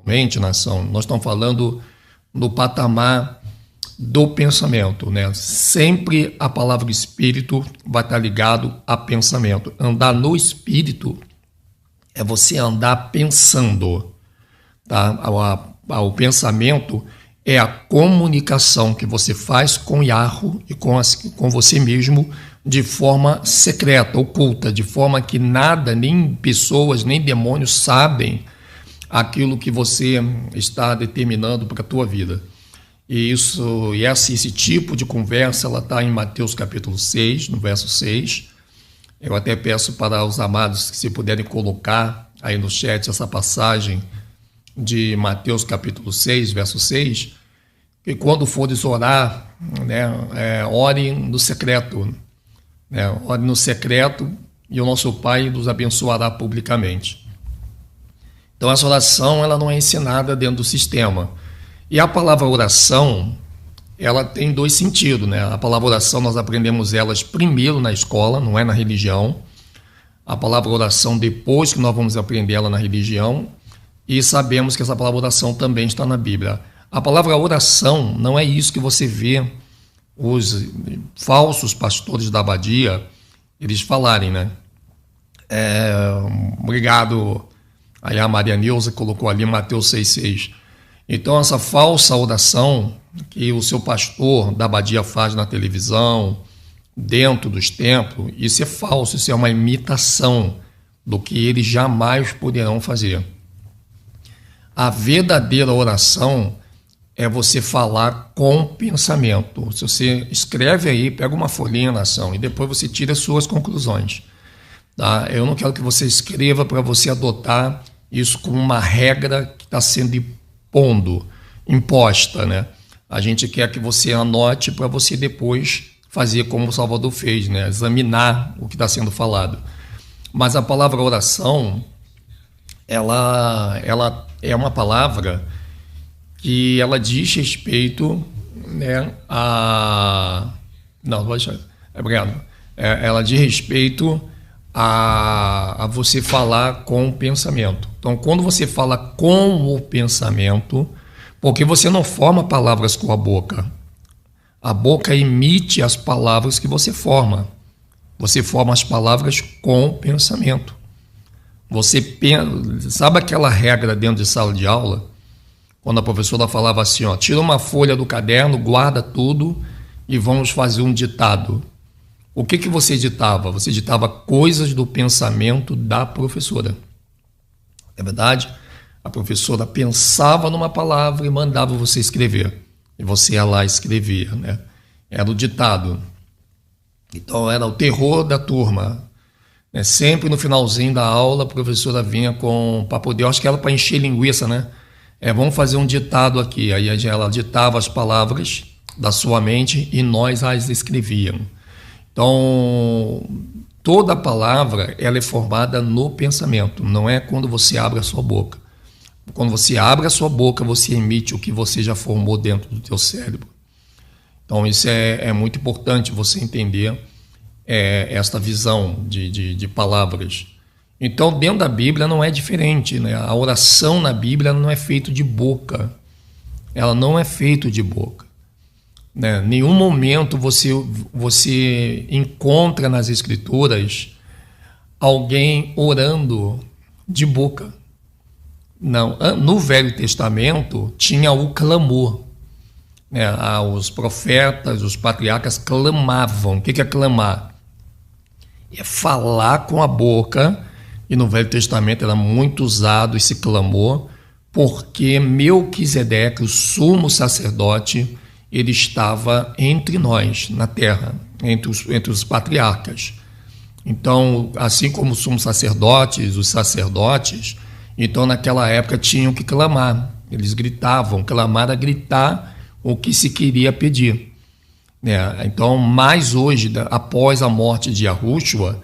mente, nação, nós estamos falando no patamar do pensamento, né? Sempre a palavra espírito vai estar ligado a pensamento. Andar no espírito é você andar pensando, tá? O pensamento é a comunicação que você faz com Yahweh e com você mesmo de forma secreta, oculta, de forma que nada, nem pessoas, nem demônios sabem aquilo que você está determinando para a tua vida. E esse tipo de conversa, ela está em Mateus capítulo 6, no verso 6. Eu até peço para os amados que se puderem colocar aí no chat essa passagem de Mateus capítulo 6, verso 6, que quando fores orar, né, ore no secreto, né, ore no secreto e o nosso Pai nos abençoará publicamente. Então essa oração ela não é ensinada dentro do sistema. E a palavra oração, ela tem dois sentidos, né? A palavra oração nós aprendemos elas primeiro na escola, não é na religião. A palavra oração depois que nós vamos aprender ela na religião. E sabemos que essa palavra oração também está na Bíblia. A palavra oração não é isso que você vê os falsos pastores da abadia, eles falarem, né? Obrigado. Aí a Maria Neuza colocou ali Mateus 6,6. Então essa falsa oração que o seu pastor da abadia faz na televisão, dentro dos templos, isso é falso, isso é uma imitação do que eles jamais poderão fazer. A verdadeira oração é você falar com pensamento. Se você escreve aí, pega uma folhinha na ação e depois você tira as suas conclusões. Tá? Eu não quero que você escreva para você adotar isso como uma regra que está sendo imposta, né? A gente quer que você anote para você depois fazer como o Salvador fez, né? Examinar o que está sendo falado. Mas a palavra oração, ela é uma palavra que ela diz respeito, né, Não, pode deixar. Obrigado. Ela diz respeito a você falar com o pensamento. Então, quando você fala com o pensamento, porque você não forma palavras com a boca emite as palavras que você forma. Você forma as palavras com o pensamento. Sabe aquela regra dentro de sala de aula? Quando a professora falava assim, ó, tira uma folha do caderno, guarda tudo e vamos fazer um ditado. O que você ditava? Você ditava coisas do pensamento da professora. É verdade? A professora pensava numa palavra e mandava você escrever. E você ia lá e escrevia, né? Era o ditado. Então era o terror da turma. Sempre no finalzinho da aula a professora vinha para poder, acho que era para encher linguiça, né? Vamos fazer um ditado aqui. Aí ela ditava as palavras da sua mente e nós as escrevíamos. Então, toda palavra ela é formada no pensamento, não é quando você abre a sua boca. Quando você abre a sua boca, você emite o que você já formou dentro do teu cérebro. Então, isso é muito importante você entender esta visão de palavras. Então, dentro da Bíblia não é diferente, né? A oração na Bíblia não é feita de boca. Ela não é feita de boca. Né? Nenhum momento você encontra nas Escrituras alguém orando de boca. Não. No Velho Testamento tinha o clamor. Né? Os profetas, os patriarcas clamavam. O que é clamar? É falar com a boca. E no Velho Testamento era muito usado esse clamor, porque Melquisedeque, o sumo sacerdote, ele estava entre nós, na terra, entre os patriarcas. Então, assim como os sumos sacerdotes, os sacerdotes, então naquela época tinham que clamar. Eles gritavam, clamar a gritar o que se queria pedir. Então, mais hoje, após a morte de Yahushua,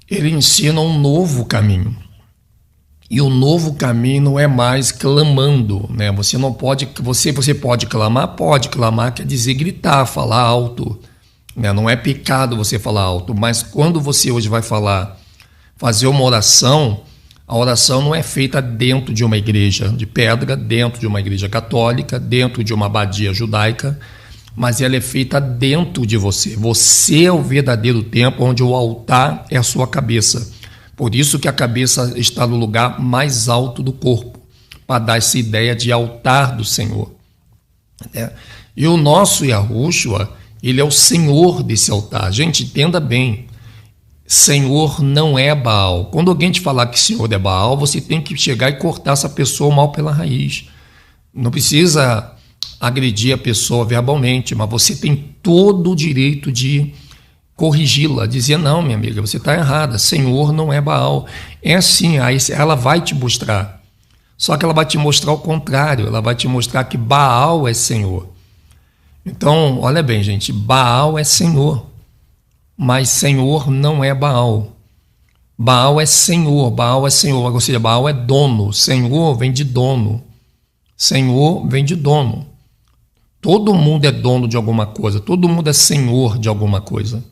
ele ensina um novo caminho. E o novo caminho não é mais clamando, né? Você não pode, você pode clamar quer dizer gritar, falar alto, né? Não é pecado você falar alto, mas quando você hoje vai fazer uma oração, A oração não é feita dentro de uma igreja de pedra, dentro de uma igreja católica, dentro de uma abadia judaica, mas ela é feita dentro de você. Você é o verdadeiro templo onde o altar é a sua cabeça. Por isso que a cabeça está no lugar mais alto do corpo, para dar essa ideia de altar do Senhor. E o nosso Yahushua, ele é o Senhor desse altar. Gente, entenda bem, Senhor não é Baal. Quando alguém te falar que Senhor é Baal, você tem que chegar e cortar essa pessoa mal pela raiz. Não precisa agredir a pessoa verbalmente, mas você tem todo o direito de corrigi-la, dizer, não, minha amiga, você está errada, Senhor não é Baal. É assim, aí ela vai te mostrar. Só que ela vai te mostrar o contrário, ela vai te mostrar que Baal é Senhor. Então, olha bem, gente, Baal é Senhor, mas Senhor não é Baal. Baal é Senhor, ou seja, Baal é dono, Senhor vem de dono. Senhor vem de dono. Todo mundo é dono de alguma coisa, todo mundo é senhor de alguma coisa.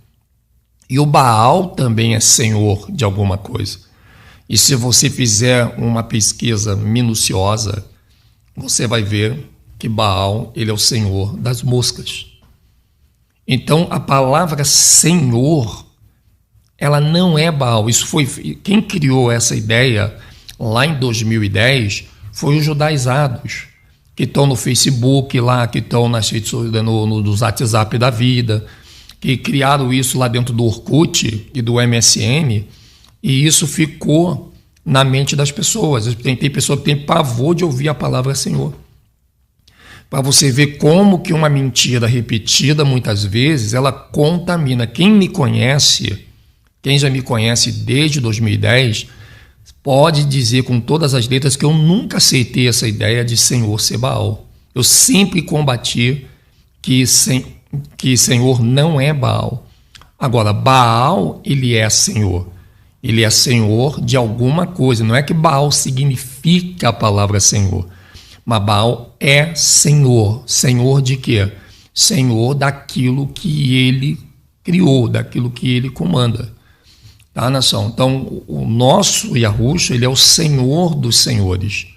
E o Baal também é senhor de alguma coisa. E se você fizer uma pesquisa minuciosa, você vai ver que Baal, ele é o senhor das moscas. Então, a palavra Senhor, ela não é Baal. Isso foi quem criou essa ideia lá em 2010 foi os judaizados, que estão no Facebook lá, que estão nas redes nos WhatsApp da vida, que criaram isso lá dentro do Orkut e do MSN, e isso ficou na mente das pessoas. Tem pessoa que tem pavor de ouvir a palavra Senhor. Para você ver como que uma mentira repetida muitas vezes, ela contamina. Quem me conhece, quem já me conhece desde 2010, pode dizer com todas as letras que eu nunca aceitei essa ideia de Senhor ser Baal. Eu sempre combati que Senhor não é Baal. Agora, Baal, ele é Senhor. Ele é Senhor de alguma coisa. Não é que Baal significa a palavra Senhor. Mas Baal é Senhor. Senhor de quê? Senhor daquilo que ele criou, daquilo que ele comanda. Tá, nação? Então, o nosso Yahushua, ele é o Senhor dos senhores.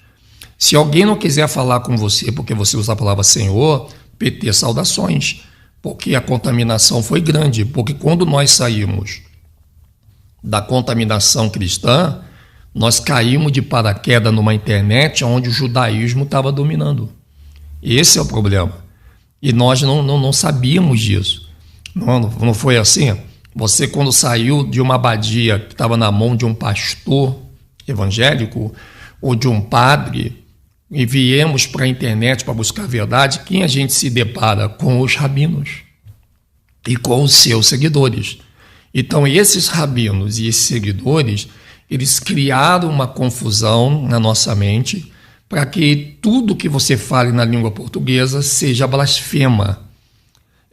Se alguém não quiser falar com você porque você usa a palavra Senhor, PT saudações, porque a contaminação foi grande. Porque quando nós saímos da contaminação cristã, nós caímos de paraquedas numa internet onde o judaísmo estava dominando. Esse é o problema. E nós não sabíamos disso. Não foi assim? Você, quando saiu de uma abadia que estava na mão de um pastor evangélico ou de um padre e viemos para a internet para buscar a verdade, quem a gente se depara? Com os rabinos e com os seus seguidores. Então, esses rabinos e esses seguidores, eles criaram uma confusão na nossa mente para que tudo que você fale na língua portuguesa seja blasfema.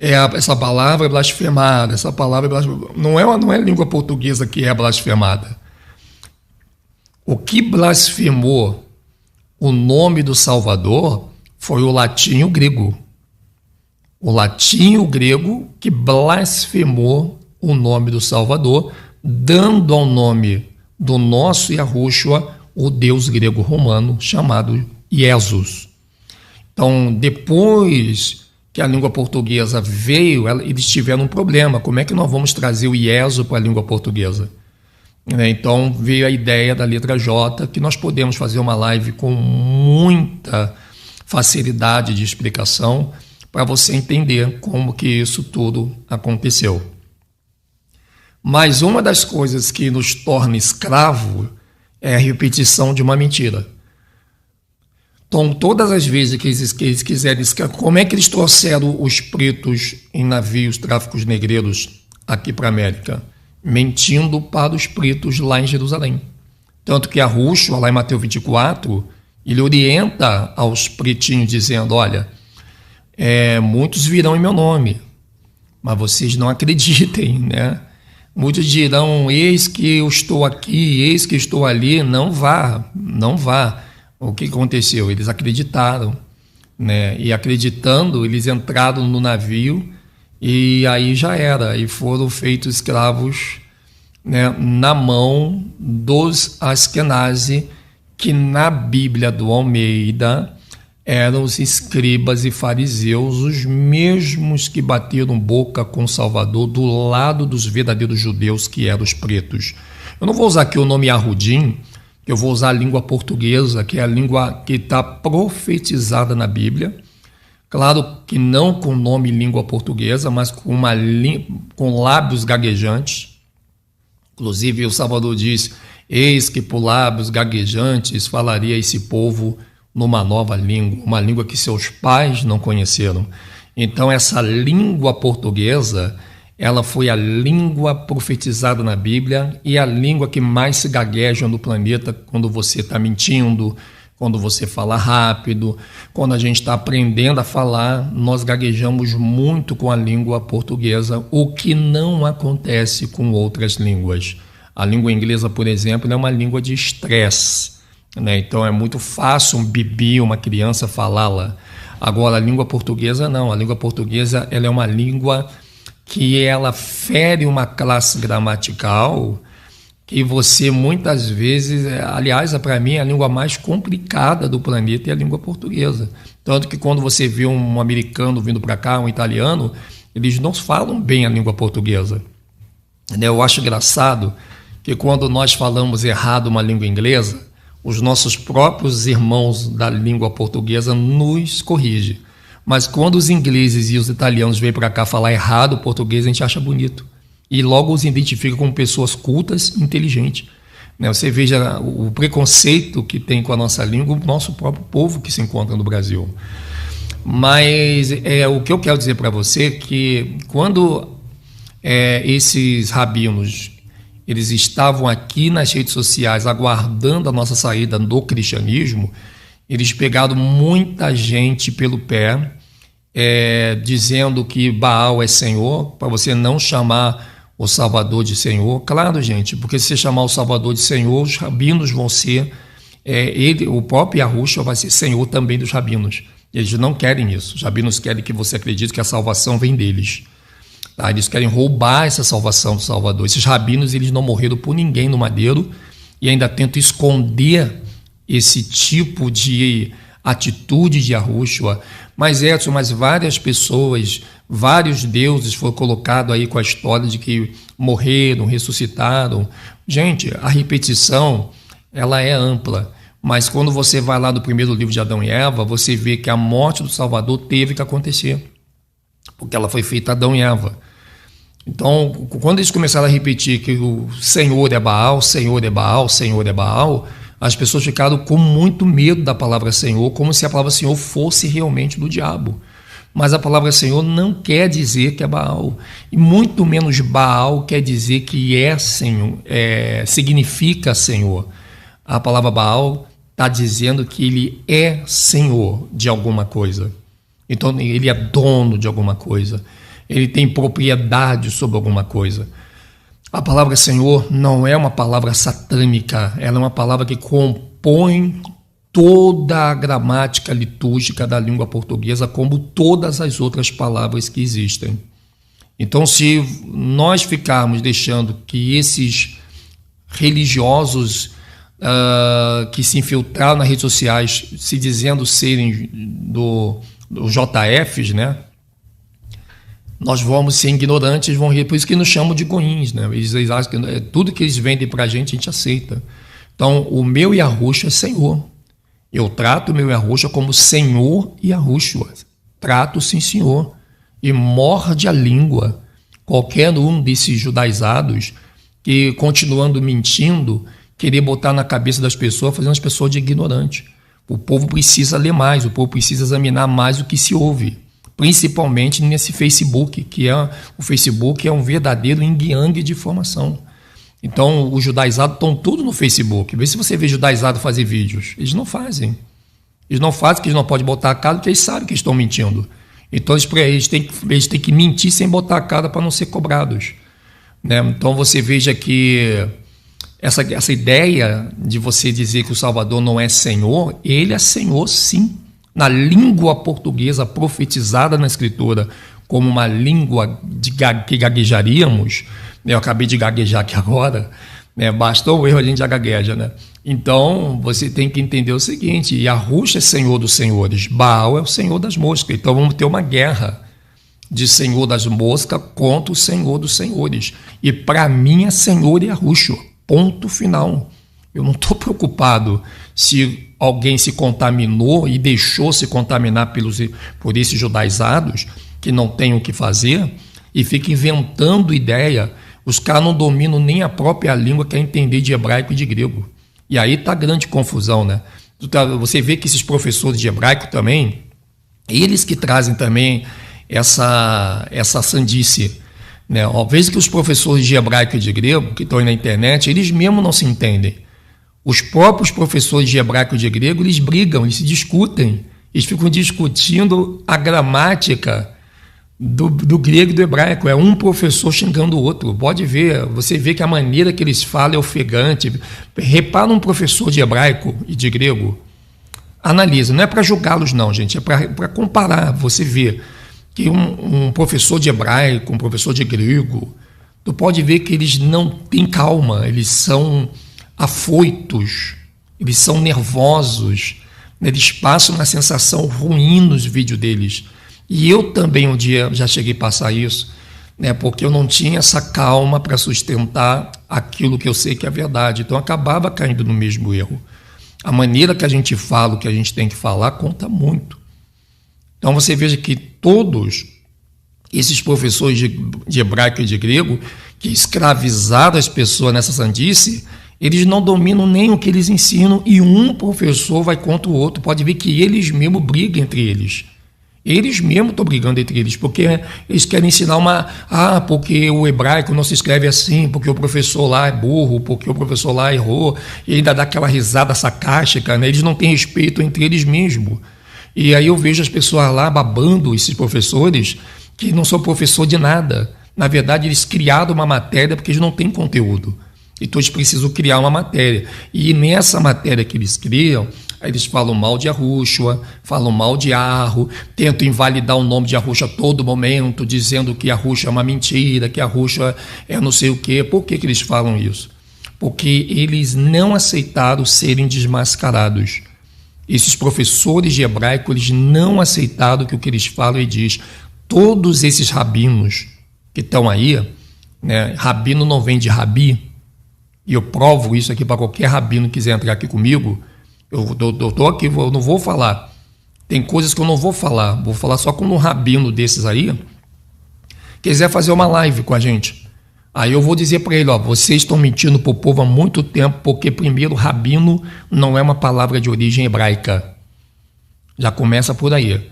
Essa palavra é blasfemada, essa palavra é blasfemada. Não é a língua portuguesa que é blasfemada. O que blasfemou o nome do Salvador foi o latim e o grego. O latim e o grego que blasfemou o nome do Salvador, dando ao nome do nosso Yahushua o deus grego romano chamado Jesus. Então, depois que a língua portuguesa veio, eles tiveram um problema. Como é que nós vamos trazer o Ieso para a língua portuguesa? Então veio a ideia da letra J, que nós podemos fazer uma live com muita facilidade de explicação para você entender como que isso tudo aconteceu. Mas uma das coisas que nos torna escravo é a repetição de uma mentira. Então, todas as vezes que eles quiserem... Como é que eles trouxeram os pretos em navios, tráficos negreiros aqui para a América? Mentindo para os pretos lá em Jerusalém. Tanto que Yahushua, lá em Mateus 24, ele orienta aos pretinhos dizendo, olha, muitos virão em meu nome, mas vocês não acreditem, né? Muitos dirão, eis que eu estou aqui, eis que estou ali. Não vá, não vá. O que aconteceu? Eles acreditaram, né? E acreditando, eles entraram no navio e aí já era. E foram feitos escravos né, na mão dos Askenazi, que na Bíblia do Almeida eram os escribas e fariseus, os mesmos que bateram boca com Salvador do lado dos verdadeiros judeus, que eram os pretos. Eu não vou usar aqui o nome Arrudim, eu vou usar a língua portuguesa, que é a língua que está profetizada na Bíblia. Claro que não com o nome língua portuguesa, mas com lábios gaguejantes. Inclusive o Salvador diz: eis que por lábios gaguejantes falaria esse povo numa nova língua, uma língua que seus pais não conheceram. Então essa língua portuguesa, ela foi a língua profetizada na Bíblia e a língua que mais se gagueja no planeta quando você está mentindo, quando você fala rápido, quando a gente está aprendendo a falar, nós gaguejamos muito com a língua portuguesa, o que não acontece com outras línguas. A língua inglesa, por exemplo, é uma língua de estresse, né? Então é muito fácil um bebê, uma criança falá-la. Agora a língua portuguesa não, a língua portuguesa ela é uma língua que ela fere uma classe gramatical que você muitas vezes, aliás, para mim a língua mais complicada do planeta é a língua portuguesa. Tanto que quando você vê um americano vindo para cá, um italiano, eles não falam bem a língua portuguesa. Eu acho engraçado que quando nós falamos errado uma língua inglesa, os nossos próprios irmãos da língua portuguesa nos corrigem. Mas quando os ingleses e os italianos vêm para cá falar errado o português, a gente acha bonito. E logo os identifica como pessoas cultas e inteligentes. Você veja o preconceito que tem com a nossa língua, o nosso próprio povo que se encontra no Brasil. Mas o que eu quero dizer para você é que quando esses rabinos eles estavam aqui nas redes sociais aguardando a nossa saída do cristianismo, eles pegaram muita gente pelo pé, dizendo que Baal é Senhor, para você não chamar o Salvador de Senhor. Claro, gente, porque se você chamar o Salvador de Senhor, os rabinos vão ser, o próprio Yahushua vai ser Senhor também dos rabinos. Eles não querem isso. Os rabinos querem que você acredite que a salvação vem deles. Tá? Eles querem roubar essa salvação do Salvador. Esses rabinos, eles não morreram por ninguém no madeiro e ainda tentam esconder esse tipo de atitude de Yahushua. Mas Edson, várias pessoas, vários deuses foram colocados aí com a história de que morreram, ressuscitaram. Gente, a repetição, ela é ampla. Mas quando você vai lá do primeiro livro de Adão e Eva, você vê que a morte do Salvador teve que acontecer, porque ela foi feita Adão e Eva. Então, quando eles começaram a repetir que o Senhor é Baal, Senhor é Baal, Senhor é Baal, as pessoas ficaram com muito medo da palavra Senhor, como se a palavra Senhor fosse realmente do diabo. Mas a palavra Senhor não quer dizer que é Baal, e muito menos Baal quer dizer que é Senhor, significa Senhor. A palavra Baal está dizendo que ele é Senhor de alguma coisa. Então, ele é dono de alguma coisa. Ele tem propriedade sobre alguma coisa. A palavra Senhor não é uma palavra satânica, ela é uma palavra que compõe toda a gramática litúrgica da língua portuguesa, como todas as outras palavras que existem. Então, se nós ficarmos deixando que esses religiosos que se infiltraram nas redes sociais, se dizendo serem do JFs, né? Nós vamos ser ignorantes, vão rir. Por isso que nos chamam de goins, né? Eles acham que tudo que eles vendem para a gente aceita. Então, o meu Yahushua é Senhor. Eu trato o meu Yahushua como Senhor Yahushua. Trato, sim, Senhor. E morde a língua qualquer um desses judaizados que, continuando mentindo, querer botar na cabeça das pessoas, fazendo as pessoas de ignorante. O povo precisa ler mais, o povo precisa examinar mais o que se ouve. Principalmente nesse Facebook, o Facebook é um verdadeiro yin-yang de informação. Então, os judaizados estão tudo no Facebook. Vê se você vê judaizado fazer vídeos. Eles não fazem. Eles não fazem porque eles não podem botar a cara, porque eles sabem que estão mentindo. Então, eles têm que mentir sem botar a cara para não ser cobrados. Né? Então, você veja que essa ideia de você dizer que o Salvador não é Senhor, ele é Senhor, sim. na língua portuguesa profetizada na Escritura como uma língua que gaguejaríamos, né? Eu acabei de gaguejar aqui agora, né? Bastou o erro, a gente já gagueja, né? Então, você tem que entender o seguinte, Yahushua é Senhor dos senhores, Baal é o Senhor das moscas, então vamos ter uma guerra de Senhor das moscas contra o Senhor dos senhores. E para mim é Senhor Yahushua, ponto final. Eu não estou preocupado se alguém se contaminou e deixou se contaminar por esses judaizados que não têm o que fazer e fica inventando ideia. Os caras não dominam nem a própria língua, quer entender de hebraico e de grego. E aí está grande confusão, né? Você vê que esses professores de hebraico também, eles que trazem também essa sandice, né? Ó, veja que os professores de hebraico e de grego que estão aí na internet, eles mesmos não se entendem. Os próprios professores de hebraico e de grego, eles brigam, eles se discutem, eles ficam discutindo a gramática do grego e do hebraico. É um professor xingando o outro. Pode ver, você vê que a maneira que eles falam é ofegante. Repara um professor de hebraico e de grego, analisa, não é para julgá-los não, gente, é para comparar. Você vê que um professor de hebraico, um professor de grego, tu pode ver que eles não têm calma, eles são afoitos, eles são nervosos, eles passam uma sensação ruim nos vídeos deles. E eu também um dia já cheguei a passar isso, né, porque eu não tinha essa calma para sustentar aquilo que eu sei que é verdade. Então eu acabava caindo no mesmo erro. A maneira que a gente fala, o que a gente tem que falar, conta muito. Então você veja que todos esses professores de hebraico e de grego que escravizaram as pessoas nessa sandice, eles não dominam nem o que eles ensinam e um professor vai contra o outro. Pode ver que eles mesmos brigam entre eles. Eles mesmos estão brigando entre eles, porque eles querem ensinar porque o hebraico não se escreve assim, porque o professor lá é burro, porque o professor lá errou, e ainda dá aquela risada sarcástica, né? Eles não têm respeito entre eles mesmos. E aí eu vejo as pessoas lá babando esses professores que não são professor de nada. Na verdade, eles criaram uma matéria porque eles não têm conteúdo. Então eles precisam criar uma matéria. E nessa matéria que eles criam, aí eles falam mal de Yahushua, falam mal de Arro, tentam invalidar o nome de Yahushua a todo momento, dizendo que Yahushua é uma mentira, que Yahushua é não sei o quê. Por que eles falam isso? Porque eles não aceitaram serem desmascarados. Esses professores de hebraico, eles não aceitaram que o que eles falam e diz. Todos esses rabinos que estão aí, né, rabino não vem de rabi, e eu provo isso aqui para qualquer rabino que quiser entrar aqui comigo. Eu estou aqui, eu não vou falar. Tem coisas que eu não vou falar só com um rabino desses aí quiser fazer uma live com a gente. Aí eu vou dizer para ele, ó, vocês estão mentindo para o povo há muito tempo, porque primeiro rabino não é uma palavra de origem hebraica. Já começa por aí.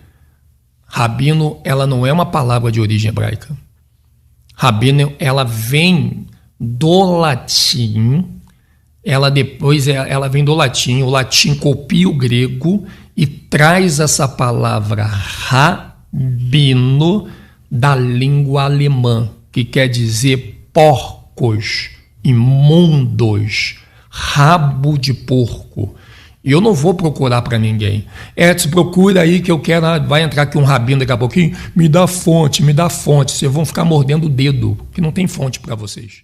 Rabino, ela não é uma palavra de origem hebraica. Rabino, ela vem do latim, ela vem do latim, o latim copia o grego e traz essa palavra rabino da língua alemã, que quer dizer porcos, imundos, rabo de porco. E eu não vou procurar para ninguém. Edson, procura aí que eu quero. Vai entrar aqui um rabino daqui a pouquinho. Me dá fonte. Vocês vão ficar mordendo o dedo, que não tem fonte para vocês.